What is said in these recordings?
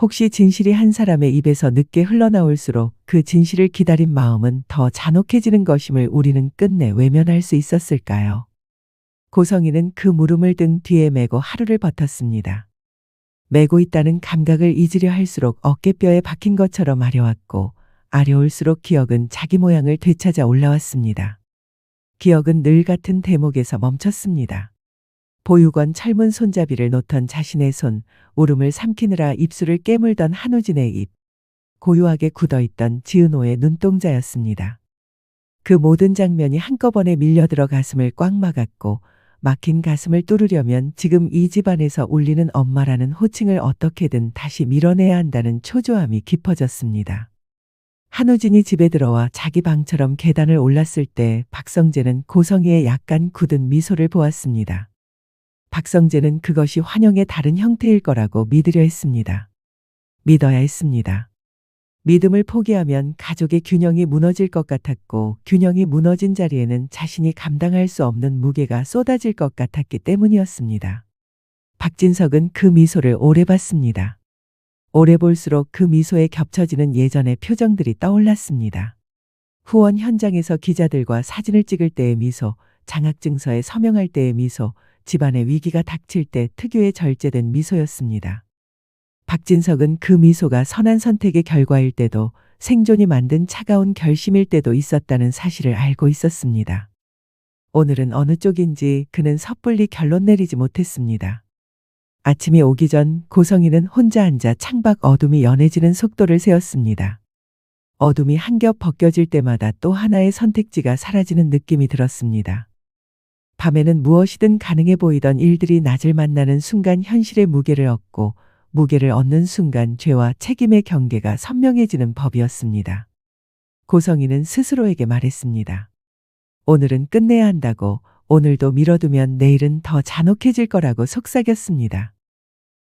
혹시 진실이 한 사람의 입에서 늦게 흘러나올수록 그 진실을 기다린 마음은 더 잔혹해지는 것임을 우리는 끝내 외면할 수 있었을까요? 고성이는 그 물음을 등 뒤에 메고 하루를 버텼습니다. 메고 있다는 감각을 잊으려 할수록 어깨뼈에 박힌 것처럼 아려왔고 아려올수록 기억은 자기 모양을 되찾아 올라왔습니다. 기억은 늘 같은 대목에서 멈췄습니다. 보육원 철문 손잡이를 놓던 자신의 손, 울음을 삼키느라 입술을 깨물던 한우진의 입, 고요하게 굳어있던 지은호의 눈동자였습니다. 그 모든 장면이 한꺼번에 밀려들어 가슴을 꽉 막았고 막힌 가슴을 뚫으려면 지금 이 집안에서 울리는 엄마라는 호칭을 어떻게든 다시 밀어내야 한다는 초조함이 깊어졌습니다. 한우진이 집에 들어와 자기 방처럼 계단을 올랐을 때 박성재는 고성이의 약간 굳은 미소를 보았습니다. 박성재는 그것이 환영의 다른 형태일 거라고 믿으려 했습니다. 믿어야 했습니다. 믿음을 포기하면 가족의 균형이 무너질 것 같았고 균형이 무너진 자리에는 자신이 감당할 수 없는 무게가 쏟아질 것 같았기 때문이었습니다. 박진석은 그 미소를 오래 봤습니다. 오래 볼수록 그 미소에 겹쳐지는 예전의 표정들이 떠올랐습니다. 후원 현장에서 기자들과 사진을 찍을 때의 미소, 장학증서에 서명할 때의 미소, 집안의 위기가 닥칠 때 특유의 절제된 미소였습니다. 박진석은 그 미소가 선한 선택의 결과일 때도 생존이 만든 차가운 결심일 때도 있었다는 사실을 알고 있었습니다. 오늘은 어느 쪽인지 그는 섣불리 결론 내리지 못했습니다. 아침이 오기 전 고성이는 혼자 앉아 창밖 어둠이 연해지는 속도를 세었습니다. 어둠이 한 겹 벗겨질 때마다 또 하나의 선택지가 사라지는 느낌이 들었습니다. 밤에는 무엇이든 가능해 보이던 일들이 낮을 만나는 순간 현실의 무게를 얻고 무게를 얻는 순간 죄와 책임의 경계가 선명해지는 법이었습니다. 고성이는 스스로에게 말했습니다. 오늘은 끝내야 한다고, 오늘도 미뤄두면 내일은 더 잔혹해질 거라고 속삭였습니다.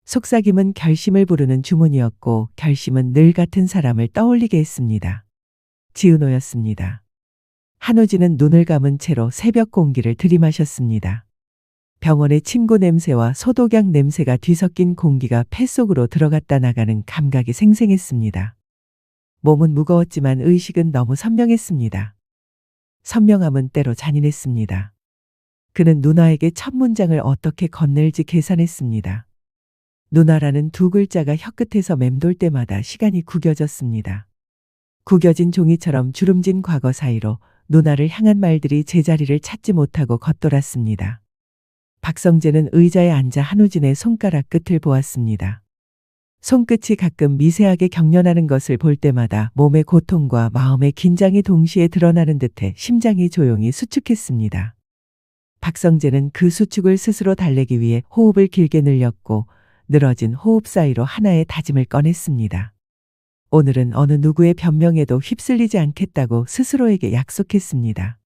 속삭임은 결심을 부르는 주문이었고 결심은 늘 같은 사람을 떠올리게 했습니다. 지은호였습니다. 한우진은 눈을 감은 채로 새벽 공기를 들이마셨습니다. 병원의 침구 냄새와 소독약 냄새가 뒤섞인 공기가 폐 속으로 들어갔다 나가는 감각이 생생했습니다. 몸은 무거웠지만 의식은 너무 선명했습니다. 선명함은 때로 잔인했습니다. 그는 누나에게 첫 문장을 어떻게 건넬지 계산했습니다. 누나라는 두 글자가 혀끝에서 맴돌 때마다 시간이 구겨졌습니다. 구겨진 종이처럼 주름진 과거 사이로 누나를 향한 말들이 제자리를 찾지 못하고 겉돌았습니다. 박성재는 의자에 앉아 한우진의 손가락 끝을 보았습니다. 손끝이 가끔 미세하게 경련하는 것을 볼 때마다 몸의 고통과 마음의 긴장이 동시에 드러나는 듯해 심장이 조용히 수축했습니다. 박성재는 그 수축을 스스로 달래기 위해 호흡을 길게 늘렸고 늘어진 호흡 사이로 하나의 다짐을 꺼냈습니다. 오늘은 어느 누구의 변명에도 휩쓸리지 않겠다고 스스로에게 약속했습니다.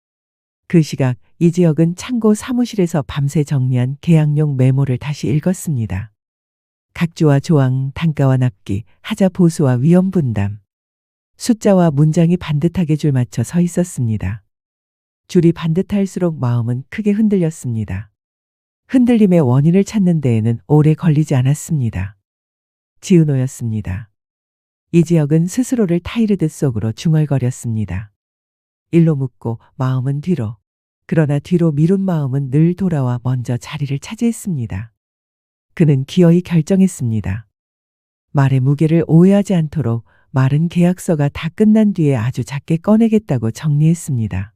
그 시각 이지혁은 창고 사무실에서 밤새 정리한 계약용 메모를 다시 읽었습니다. 각주와 조항, 단가와 납기, 하자 보수와 위험 분담. 숫자와 문장이 반듯하게 줄 맞춰 서 있었습니다. 줄이 반듯할수록 마음은 크게 흔들렸습니다. 흔들림의 원인을 찾는 데에는 오래 걸리지 않았습니다. 지은호였습니다. 이지혁은 스스로를 타이르듯 속으로 중얼거렸습니다. 일로 묻고 마음은 뒤로. 그러나 뒤로 미룬 마음은 늘 돌아와 먼저 자리를 차지했습니다. 그는 기어이 결정했습니다. 말의 무게를 오해하지 않도록 말은 계약서가 다 끝난 뒤에 아주 작게 꺼내겠다고 정리했습니다.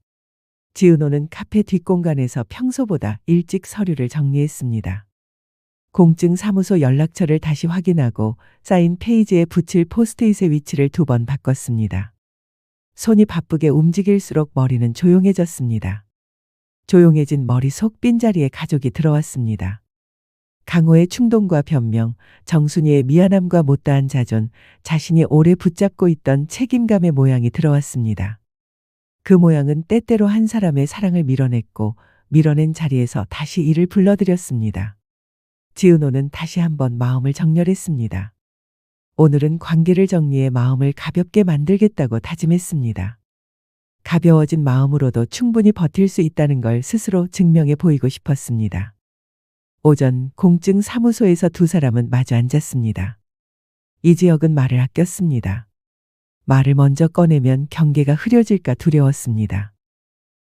지은호는 카페 뒷공간에서 평소보다 일찍 서류를 정리했습니다. 공증 사무소 연락처를 다시 확인하고 쌓인 페이지에 붙일 포스트잇의 위치를 2번 바꿨습니다. 손이 바쁘게 움직일수록 머리는 조용해졌습니다. 조용해진 머릿속 빈자리에 가족이 들어왔습니다. 강호의 충동과 변명, 정순이의 미안함과 못다한 자존, 자신이 오래 붙잡고 있던 책임감의 모양이 들어왔습니다. 그 모양은 때때로 한 사람의 사랑을 밀어냈고 밀어낸 자리에서 다시 이를 불러들였습니다. 지은호는 다시 한번 마음을 정렬했습니다. 오늘은 관계를 정리해 마음을 가볍게 만들겠다고 다짐했습니다. 가벼워진 마음으로도 충분히 버틸 수 있다는 걸 스스로 증명해 보이고 싶었습니다. 오전 공증 사무소에서 두 사람은 마주 앉았습니다. 이지혁은 말을 아꼈습니다. 말을 먼저 꺼내면 경계가 흐려질까 두려웠습니다.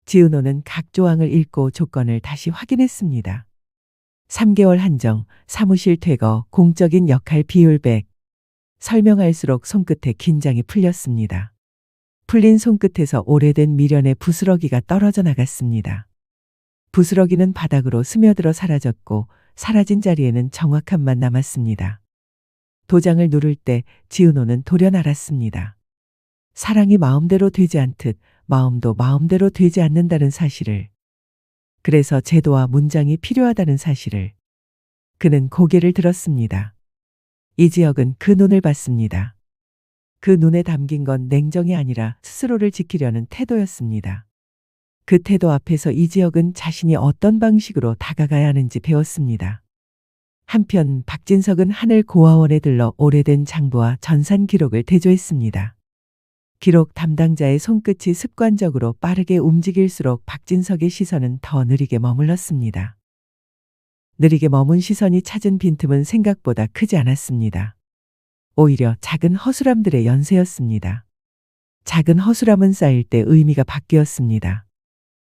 지은호는 각 조항을 읽고 조건을 다시 확인했습니다. 3개월 한정, 사무실 퇴거, 공적인 역할 비율 100. 설명할수록 손끝에 긴장이 풀렸습니다. 풀린 손끝에서 오래된 미련의 부스러기가 떨어져 나갔습니다. 부스러기는 바닥으로 스며들어 사라졌고 사라진 자리에는 정확함만 남았습니다. 도장을 누를 때 지은호는 돌연 알았습니다. 사랑이 마음대로 되지 않듯 마음도 마음대로 되지 않는다는 사실을. 그래서 제도와 문장이 필요하다는 사실을. 그는 고개를 들었습니다. 이지혁은 그 눈을 봤습니다. 그 눈에 담긴 건 냉정이 아니라 스스로를 지키려는 태도였습니다. 그 태도 앞에서 이지혁은 자신이 어떤 방식으로 다가가야 하는지 배웠습니다. 한편 박진석은 하늘 고아원에 들러 오래된 장부와 전산 기록을 대조했습니다. 기록 담당자의 손끝이 습관적으로 빠르게 움직일수록 박진석의 시선은 더 느리게 머물렀습니다. 느리게 머문 시선이 찾은 빈틈은 생각보다 크지 않았습니다. 오히려 작은 허술함들의 연쇄였습니다. 작은 허술함은 쌓일 때 의미가 바뀌었습니다.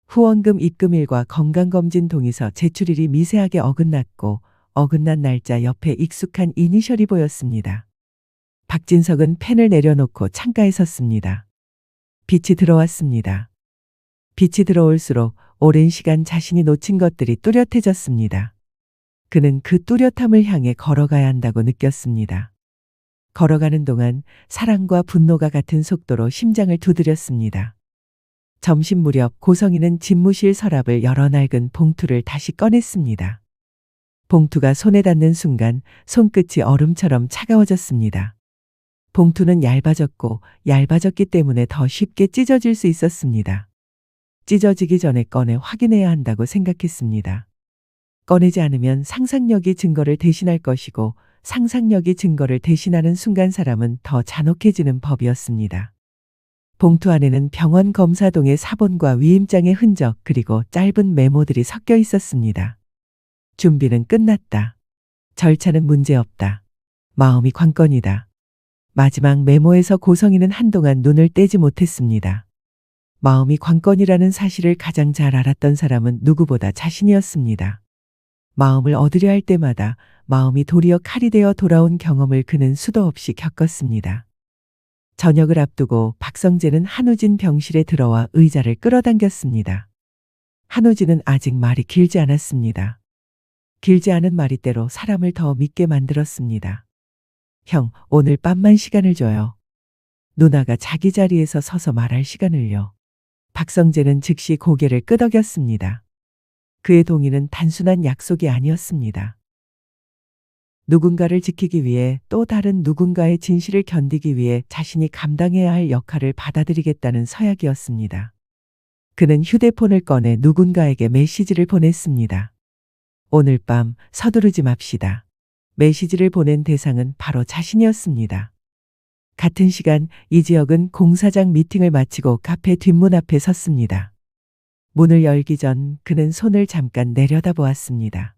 후원금 입금일과 건강검진 동의서 제출일이 미세하게 어긋났고 어긋난 날짜 옆에 익숙한 이니셜이 보였습니다. 박진석은 펜을 내려놓고 창가에 섰습니다. 빛이 들어왔습니다. 빛이 들어올수록 오랜 시간 자신이 놓친 것들이 뚜렷해졌습니다. 그는 그 뚜렷함을 향해 걸어가야 한다고 느꼈습니다. 걸어가는 동안 사랑과 분노가 같은 속도로 심장을 두드렸습니다. 점심 무렵 고성이는 집무실 서랍을 열어 낡은 봉투를 다시 꺼냈습니다. 봉투가 손에 닿는 순간 손끝이 얼음처럼 차가워졌습니다. 봉투는 얇아졌고 얇아졌기 때문에 더 쉽게 찢어질 수 있었습니다. 찢어지기 전에 꺼내 확인해야 한다고 생각했습니다. 꺼내지 않으면 상상력이 증거를 대신할 것이고 상상력이 증거를 대신하는 순간 사람은 더 잔혹해지는 법이었습니다. 봉투 안에는 병원 검사동의 사본과 위임장의 흔적 그리고 짧은 메모들이 섞여 있었습니다. 준비는 끝났다. 절차는 문제없다. 마음이 관건이다. 마지막 메모에서 고성이는 한동안 눈을 떼지 못했습니다. 마음이 관건이라는 사실을 가장 잘 알았던 사람은 누구보다 자신이었습니다. 마음을 얻으려 할 때마다 마음이 도리어 칼이 되어 돌아온 경험을 그는 수도 없이 겪었습니다. 저녁을 앞두고 박성재는 한우진 병실에 들어와 의자를 끌어당겼습니다. 한우진은 아직 말이 길지 않았습니다. 길지 않은 말이 때로 사람을 더 믿게 만들었습니다. 형, 오늘 밤만 시간을 줘요. 누나가 자기 자리에서 서서 말할 시간을요. 박성재는 즉시 고개를 끄덕였습니다. 그의 동의는 단순한 약속이 아니었습니다. 누군가를 지키기 위해 또 다른 누군가의 진실을 견디기 위해 자신이 감당해야 할 역할을 받아들이겠다는 서약이었습니다. 그는 휴대폰을 꺼내 누군가에게 메시지를 보냈습니다. 오늘 밤 서두르지 맙시다. 메시지를 보낸 대상은 바로 자신이었습니다. 같은 시간 이지혁은 공사장 미팅을 마치고 카페 뒷문 앞에 섰습니다. 문을 열기 전 그는 손을 잠깐 내려다보았습니다.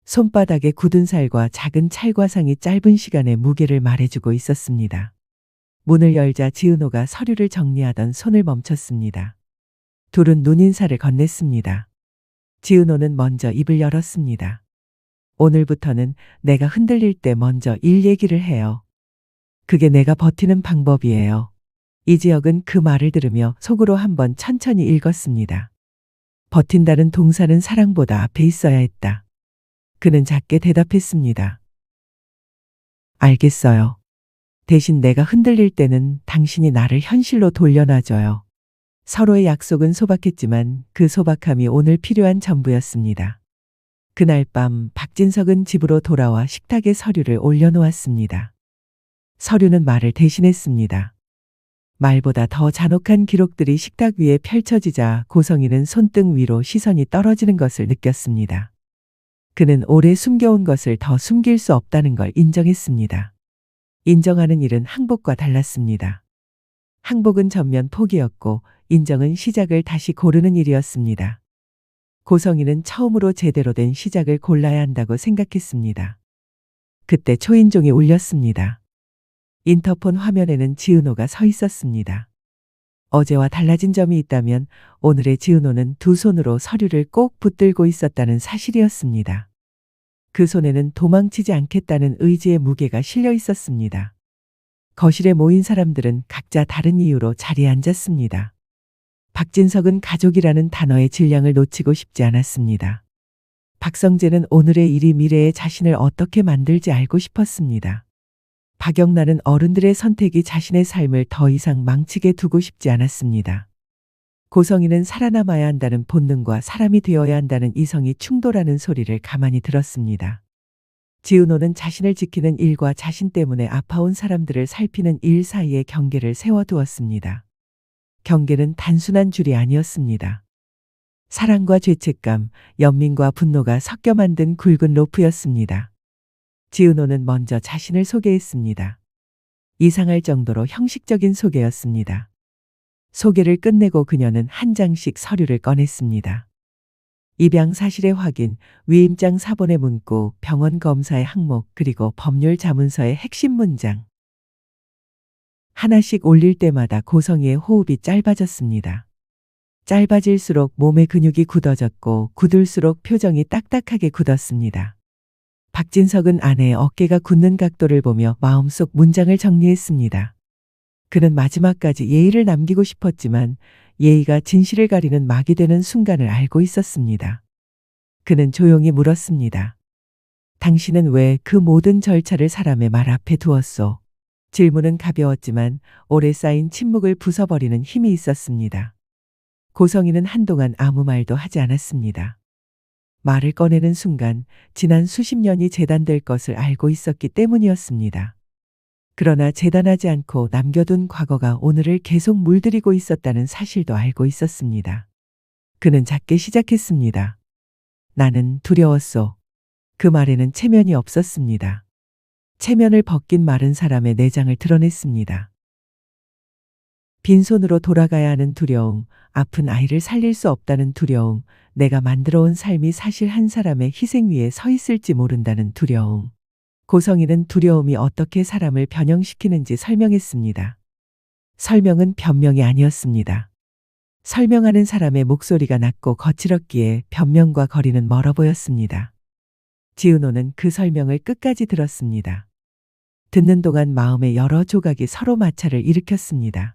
손바닥에 굳은 살과 작은 찰과상이 짧은 시간의 무게를 말해주고 있었습니다. 문을 열자 지은호가 서류를 정리하던 손을 멈췄습니다. 둘은 눈인사를 건넸습니다. 지은호는 먼저 입을 열었습니다. 오늘부터는 내가 흔들릴 때 먼저 일 얘기를 해요. 그게 내가 버티는 방법이에요. 이지혁은 그 말을 들으며 속으로 한번 천천히 읽었습니다. 버틴다는 동사는 사랑보다 앞에 있어야 했다. 그는 작게 대답했습니다. 알겠어요. 대신 내가 흔들릴 때는 당신이 나를 현실로 돌려놔줘요. 서로의 약속은 소박했지만 그 소박함이 오늘 필요한 전부였습니다. 그날 밤 박진석은 집으로 돌아와 식탁에 서류를 올려놓았습니다. 서류는 말을 대신했습니다. 말보다 더 잔혹한 기록들이 식탁 위에 펼쳐지자 고성이는 손등 위로 시선이 떨어지는 것을 느꼈습니다. 그는 오래 숨겨온 것을 더 숨길 수 없다는 걸 인정했습니다. 인정하는 일은 항복과 달랐습니다. 항복은 전면 포기였고 인정은 시작을 다시 고르는 일이었습니다. 고성이는 처음으로 제대로 된 시작을 골라야 한다고 생각했습니다. 그때 초인종이 울렸습니다. 인터폰 화면에는 지은호가 서 있었습니다. 어제와 달라진 점이 있다면 오늘의 지은호는 두 손으로 서류를 꼭 붙들고 있었다는 사실이었습니다. 그 손에는 도망치지 않겠다는 의지의 무게가 실려 있었습니다. 거실에 모인 사람들은 각자 다른 이유로 자리에 앉았습니다. 박진석은 가족이라는 단어의 질량을 놓치고 싶지 않았습니다. 박성재는 오늘의 일이 미래의 자신을 어떻게 만들지 알고 싶었습니다. 박영란은 어른들의 선택이 자신의 삶을 더 이상 망치게 두고 싶지 않았습니다. 고성이는 살아남아야 한다는 본능과 사람이 되어야 한다는 이성이 충돌하는 소리를 가만히 들었습니다. 지은호는 자신을 지키는 일과 자신 때문에 아파온 사람들을 살피는 일 사이에 경계를 세워두었습니다. 경계는 단순한 줄이 아니었습니다. 사랑과 죄책감, 연민과 분노가 섞여 만든 굵은 로프였습니다. 지은호는 먼저 자신을 소개했습니다. 이상할 정도로 형식적인 소개였습니다. 소개를 끝내고 그녀는 한 장씩 서류를 꺼냈습니다. 입양 사실의 확인, 위임장 사본의 문구, 병원 검사의 항목, 그리고 법률 자문서의 핵심 문장. 하나씩 올릴 때마다 고성이의 호흡이 짧아졌습니다. 짧아질수록 몸의 근육이 굳어졌고 굳을수록 표정이 딱딱하게 굳었습니다. 박진석은 아내의 어깨가 굳는 각도를 보며 마음속 문장을 정리했습니다. 그는 마지막까지 예의를 남기고 싶었지만 예의가 진실을 가리는 막이 되는 순간을 알고 있었습니다. 그는 조용히 물었습니다. 당신은 왜 그 모든 절차를 사람의 말 앞에 두었소? 질문은 가벼웠지만 오래 쌓인 침묵을 부숴버리는 힘이 있었습니다. 고성이는 한동안 아무 말도 하지 않았습니다. 말을 꺼내는 순간 지난 수십 년이 재단될 것을 알고 있었기 때문이었습니다. 그러나 재단하지 않고 남겨둔 과거가 오늘을 계속 물들이고 있었다는 사실도 알고 있었습니다. 그는 작게 시작했습니다. 나는 두려웠소. 그 말에는 체면이 없었습니다. 체면을 벗긴 마른 사람의 내장을 드러냈습니다. 빈손으로 돌아가야 하는 두려움, 아픈 아이를 살릴 수 없다는 두려움, 내가 만들어온 삶이 사실 한 사람의 희생 위에 서 있을지 모른다는 두려움. 고성이는 두려움이 어떻게 사람을 변형시키는지 설명했습니다. 설명은 변명이 아니었습니다. 설명하는 사람의 목소리가 낮고 거칠었기에 변명과 거리는 멀어 보였습니다. 지은호는 그 설명을 끝까지 들었습니다. 듣는 동안 마음의 여러 조각이 서로 마찰을 일으켰습니다.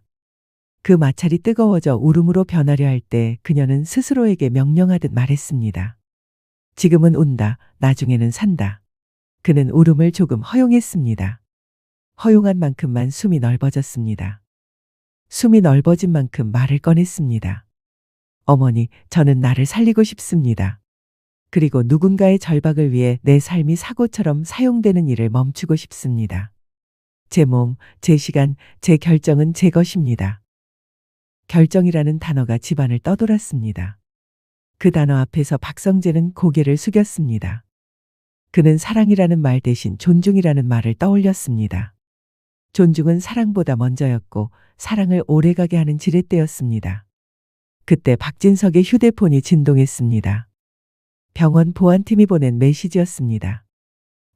그 마찰이 뜨거워져 울음으로 변하려 할 때 그녀는 스스로에게 명령하듯 말했습니다. 지금은 운다, 나중에는 산다. 그는 울음을 조금 허용했습니다. 허용한 만큼만 숨이 넓어졌습니다. 숨이 넓어진 만큼 말을 꺼냈습니다. 어머니, 저는 나를 살리고 싶습니다. 그리고 누군가의 절박을 위해 내 삶이 사고처럼 사용되는 일을 멈추고 싶습니다. 제 몸, 제 시간, 제 결정은 제 것입니다. 결정이라는 단어가 집안을 떠돌았습니다. 그 단어 앞에서 박성재는 고개를 숙였습니다. 그는 사랑이라는 말 대신 존중이라는 말을 떠올렸습니다. 존중은 사랑보다 먼저였고 사랑을 오래가게 하는 지렛대였습니다. 그때 박진석의 휴대폰이 진동했습니다. 병원 보안팀이 보낸 메시지였습니다.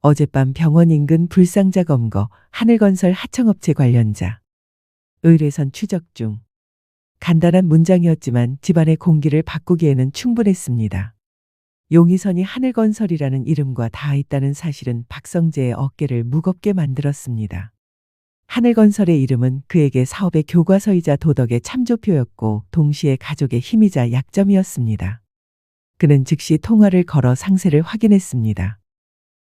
어젯밤 병원 인근 불상자 검거, 하늘건설 하청업체 관련자. 의뢰선 추적 중. 간단한 문장이었지만 집안의 공기를 바꾸기에는 충분했습니다. 용의선이 하늘건설이라는 이름과 닿아 있다는 사실은 박성재의 어깨를 무겁게 만들었습니다. 하늘건설의 이름은 그에게 사업의 교과서이자 도덕의 참조표였고 동시에 가족의 힘이자 약점이었습니다. 그는 즉시 통화를 걸어 상세를 확인했습니다.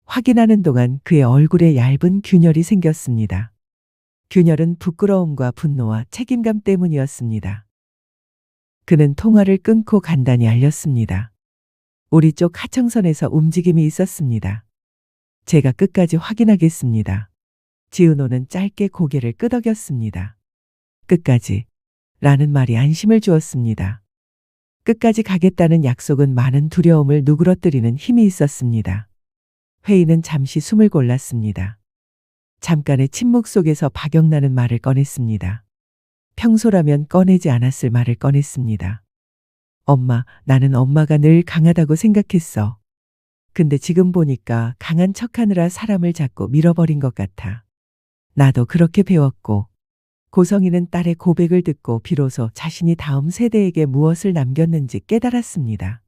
확인하는 동안 그의 얼굴에 얇은 균열이 생겼습니다. 균열은 부끄러움과 분노와 책임감 때문이었습니다. 그는 통화를 끊고 간단히 알렸습니다. 우리 쪽 하청선에서 움직임이 있었습니다. 제가 끝까지 확인하겠습니다. 지은호는 짧게 고개를 끄덕였습니다. 끝까지 라는 말이 안심을 주었습니다. 끝까지 가겠다는 약속은 많은 두려움을 누그러뜨리는 힘이 있었습니다. 회의는 잠시 숨을 골랐습니다. 잠깐의 침묵 속에서 박영란은 말을 꺼냈습니다. 평소라면 꺼내지 않았을 말을 꺼냈습니다. 엄마, 나는 엄마가 늘 강하다고 생각했어. 근데 지금 보니까 강한 척하느라 사람을 자꾸 밀어버린 것 같아. 나도 그렇게 배웠고. 고성이는 딸의 고백을 듣고 비로소 자신이 다음 세대에게 무엇을 남겼는지 깨달았습니다.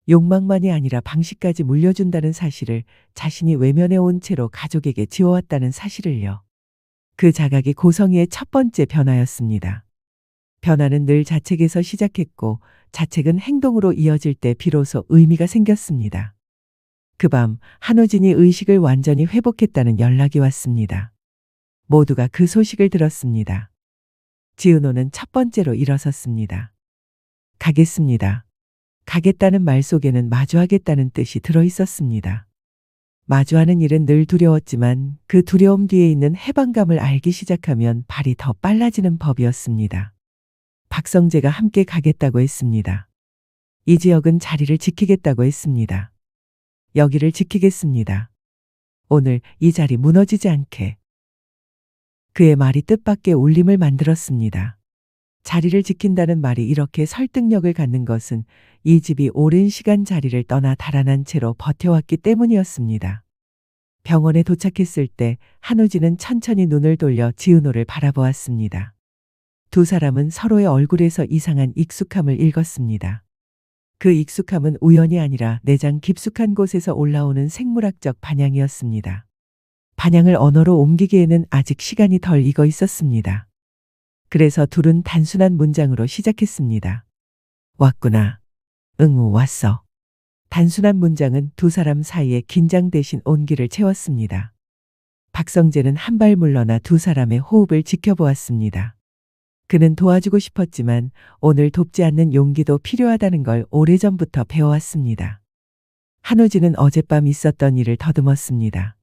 욕망만이 아니라 방식까지 물려준다는 사실을, 자신이 외면해 온 채로 가족에게 지어왔다는 사실을요. 그 자각이 고성이의 첫 번째 변화였습니다. 변화는 늘 자책에서 시작했고 자책은 행동으로 이어질 때 비로소 의미가 생겼습니다. 그 밤 한우진이 의식을 완전히 회복했다는 연락이 왔습니다. 모두가 그 소식을 들었습니다. 지은호는 첫 번째로 일어섰습니다. 가겠습니다. 가겠다는 말 속에는 마주하겠다는 뜻이 들어 있었습니다. 마주하는 일은 늘 두려웠지만 그 두려움 뒤에 있는 해방감을 알기 시작하면 발이 더 빨라지는 법이었습니다. 박성재가 함께 가겠다고 했습니다. 이지혁은 자리를 지키겠다고 했습니다. 여기를 지키겠습니다. 오늘 이 자리 무너지지 않게. 그의 말이 뜻밖의 울림을 만들었습니다. 자리를 지킨다는 말이 이렇게 설득력을 갖는 것은 이 집이 오랜 시간 자리를 떠나 달아난 채로 버텨왔기 때문이었습니다. 병원에 도착했을 때 한우진은 천천히 눈을 돌려 지은호를 바라보았습니다. 두 사람은 서로의 얼굴에서 이상한 익숙함을 읽었습니다. 그 익숙함은 우연이 아니라 내장 깊숙한 곳에서 올라오는 생물학적 반향이었습니다. 반향을 언어로 옮기기에는 아직 시간이 덜 익어 있었습니다. 그래서 둘은 단순한 문장으로 시작했습니다. 왔구나. 응우 왔어. 단순한 문장은 두 사람 사이에 긴장 대신 온기를 채웠습니다. 박성재는 한 발 물러나 두 사람의 호흡을 지켜보았습니다. 그는 도와주고 싶었지만 오늘 돕지 않는 용기도 필요하다는 걸 오래전부터 배워왔습니다. 한우진은 어젯밤 있었던 일을 더듬었습니다.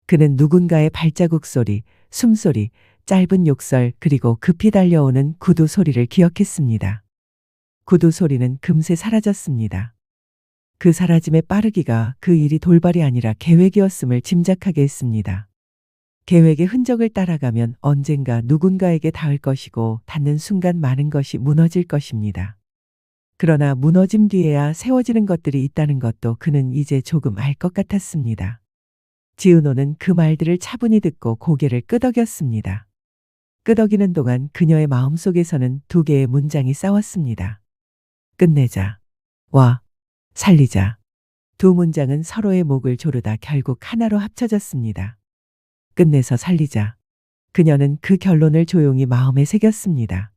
그는 누군가의 발자국 소리, 숨소리, 짧은 욕설 그리고 급히 달려오는 구두 소리를 기억했습니다. 구두 소리는 금세 사라졌습니다. 그 사라짐의 빠르기가 그 일이 돌발이 아니라 계획이었음을 짐작하게 했습니다. 계획의 흔적을 따라가면 언젠가 누군가에게 닿을 것이고 닿는 순간 많은 것이 무너질 것입니다. 그러나 무너짐 뒤에야 세워지는 것들이 있다는 것도 그는 이제 조금 알 것 같았습니다. 지은호는 그 말들을 차분히 듣고 고개를 끄덕였습니다. 끄덕이는 동안 그녀의 마음속에서는 두 개의 문장이 싸웠습니다. 끝내자. 와. 살리자. 두 문장은 서로의 목을 조르다 결국 하나로 합쳐졌습니다. 끝내서 살리자. 그녀는 그 결론을 조용히 마음에 새겼습니다.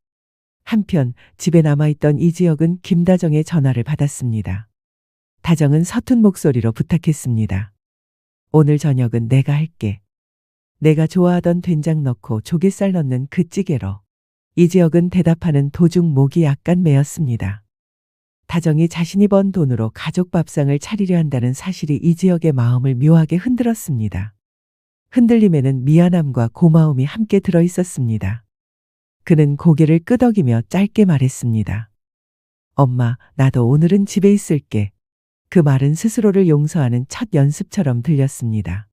한편 집에 남아있던 이지혁은 김다정의 전화를 받았습니다. 다정은 서툰 목소리로 부탁했습니다. 오늘 저녁은 내가 할게. 내가 좋아하던 된장 넣고 조갯살 넣는 그 찌개로. 이지혁은 대답하는 도중 목이 약간 메었습니다. 다정이 자신이 번 돈으로 가족 밥상을 차리려 한다는 사실이 이지혁의 마음을 묘하게 흔들었습니다. 흔들림에는 미안함과 고마움이 함께 들어 있었습니다. 그는 고개를 끄덕이며 짧게 말했습니다. 엄마, 나도 오늘은 집에 있을게. 그 말은 스스로를 용서하는 첫 연습처럼 들렸습니다.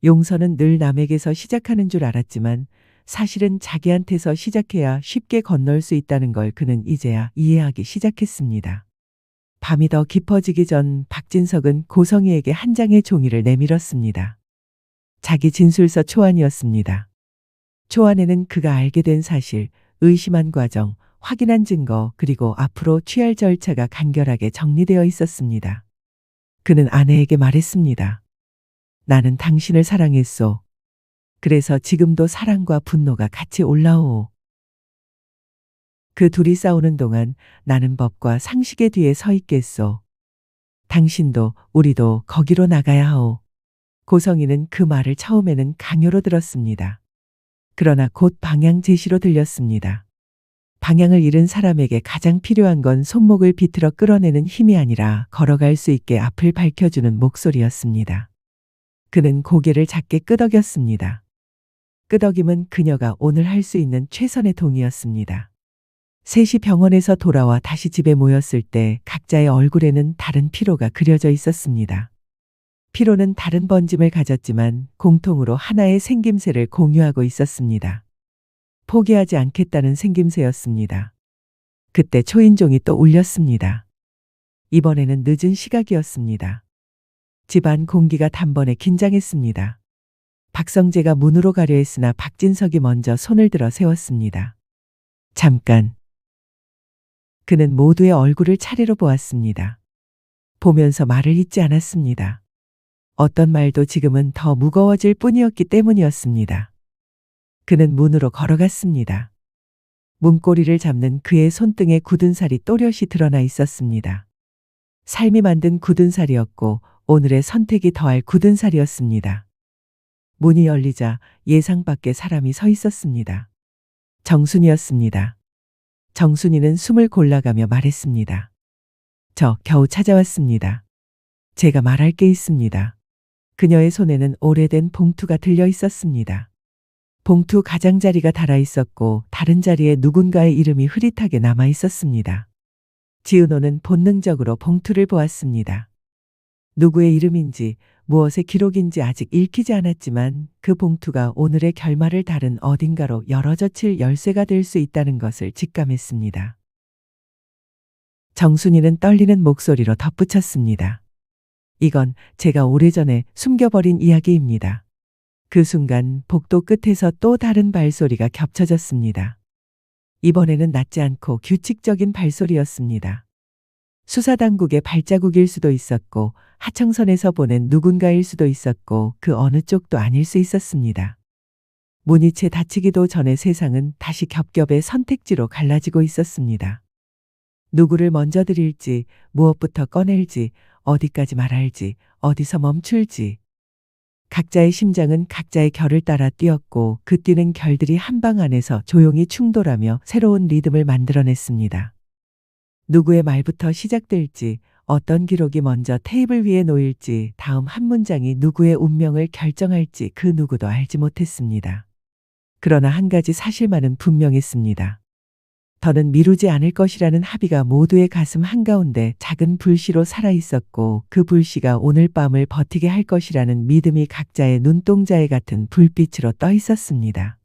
용서는 늘 남에게서 시작하는 줄 알았지만 사실은 자기한테서 시작해야 쉽게 건널 수 있다는 걸 그는 이제야 이해하기 시작했습니다. 밤이 더 깊어지기 전 박진석은 고성희에게 한 장의 종이를 내밀었습니다. 자기 진술서 초안이었습니다. 초안에는 그가 알게 된 사실, 의심한 과정, 확인한 증거, 그리고 앞으로 취할 절차가 간결하게 정리되어 있었습니다. 그는 아내에게 말했습니다. 나는 당신을 사랑했소. 그래서 지금도 사랑과 분노가 같이 올라오. 그 둘이 싸우는 동안 나는 법과 상식의 뒤에 서 있겠소. 당신도 우리도 거기로 나가야 하오. 고성희는 그 말을 처음에는 강요로 들었습니다. 그러나 곧 방향 제시로 들렸습니다. 방향을 잃은 사람에게 가장 필요한 건 손목을 비틀어 끌어내는 힘이 아니라 걸어갈 수 있게 앞을 밝혀주는 목소리였습니다. 그는 고개를 작게 끄덕였습니다. 끄덕임은 그녀가 오늘 할 수 있는 최선의 동의였습니다. 셋이 병원에서 돌아와 다시 집에 모였을 때 각자의 얼굴에는 다른 피로가 그려져 있었습니다. 피로는 다른 번짐을 가졌지만 공통으로 하나의 생김새를 공유하고 있었습니다. 포기하지 않겠다는 생김새였습니다. 그때 초인종이 또 울렸습니다. 이번에는 늦은 시각이었습니다. 집안 공기가 단번에 긴장했습니다. 박성재가 문으로 가려 했으나 박진석이 먼저 손을 들어 세웠습니다. 잠깐. 그는 모두의 얼굴을 차례로 보았습니다. 보면서 말을 잇지 않았습니다. 어떤 말도 지금은 더 무거워질 뿐이었기 때문이었습니다. 그는 문으로 걸어갔습니다. 문고리를 잡는 그의 손등에 굳은 살이 또렷이 드러나 있었습니다. 삶이 만든 굳은 살이었고 오늘의 선택이 더할 굳은 살이었습니다. 문이 열리자 예상 밖의 사람이 서 있었습니다. 정순이었습니다. 정순이는 숨을 골라가며 말했습니다. 저 겨우 찾아왔습니다. 제가 말할 게 있습니다. 그녀의 손에는 오래된 봉투가 들려 있었습니다. 봉투 가장자리가 닳아 있었고 다른 자리에 누군가의 이름이 흐릿하게 남아 있었습니다. 지은호는 본능적으로 봉투를 보았습니다. 누구의 이름인지 무엇의 기록인지 아직 읽히지 않았지만 그 봉투가 오늘의 결말을 다룬 어딘가로 열어젖힐 열쇠가 될 수 있다는 것을 직감했습니다. 정순이는 떨리는 목소리로 덧붙였습니다. 이건 제가 오래전에 숨겨버린 이야기입니다. 그 순간 복도 끝에서 또 다른 발소리가 겹쳐졌습니다. 이번에는 낮지 않고 규칙적인 발소리였습니다. 수사당국의 발자국일 수도 있었고 하청선에서 보낸 누군가일 수도 있었고 그 어느 쪽도 아닐 수 있었습니다. 문이 채 닫히기도 전에 세상은 다시 겹겹의 선택지로 갈라지고 있었습니다. 누구를 먼저 드릴지, 무엇부터 꺼낼지, 어디까지 말할지, 어디서 멈출지. 각자의 심장은 각자의 결을 따라 뛰었고 그 뛰는 결들이 한방 안에서 조용히 충돌하며 새로운 리듬을 만들어냈습니다. 누구의 말부터 시작될지, 어떤 기록이 먼저 테이블 위에 놓일지, 다음 한 문장이 누구의 운명을 결정할지 그 누구도 알지 못했습니다. 그러나 한 가지 사실만은 분명했습니다. 더는 미루지 않을 것이라는 합의가 모두의 가슴 한가운데 작은 불씨로 살아있었고 그 불씨가 오늘 밤을 버티게 할 것이라는 믿음이 각자의 눈동자에 같은 불빛으로 떠 있었습니다.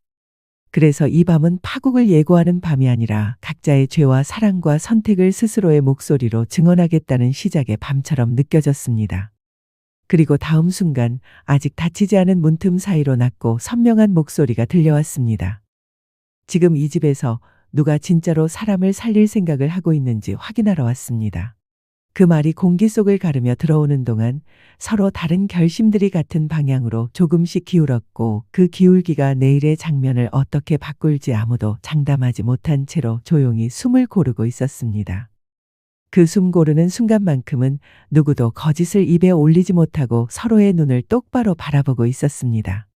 그래서 이 밤은 파국을 예고하는 밤이 아니라 각자의 죄와 사랑과 선택을 스스로의 목소리로 증언하겠다는 시작의 밤처럼 느껴졌습니다. 그리고 다음 순간 아직 닫히지 않은 문틈 사이로 낮고 선명한 목소리가 들려왔습니다. 지금 이 집에서 누가 진짜로 사람을 살릴 생각을 하고 있는지 확인하러 왔습니다. 그 말이 공기 속을 가르며 들어오는 동안 서로 다른 결심들이 같은 방향으로 조금씩 기울었고 그 기울기가 내일의 장면을 어떻게 바꿀지 아무도 장담하지 못한 채로 조용히 숨을 고르고 있었습니다. 그 숨 고르는 순간만큼은 누구도 거짓을 입에 올리지 못하고 서로의 눈을 똑바로 바라보고 있었습니다.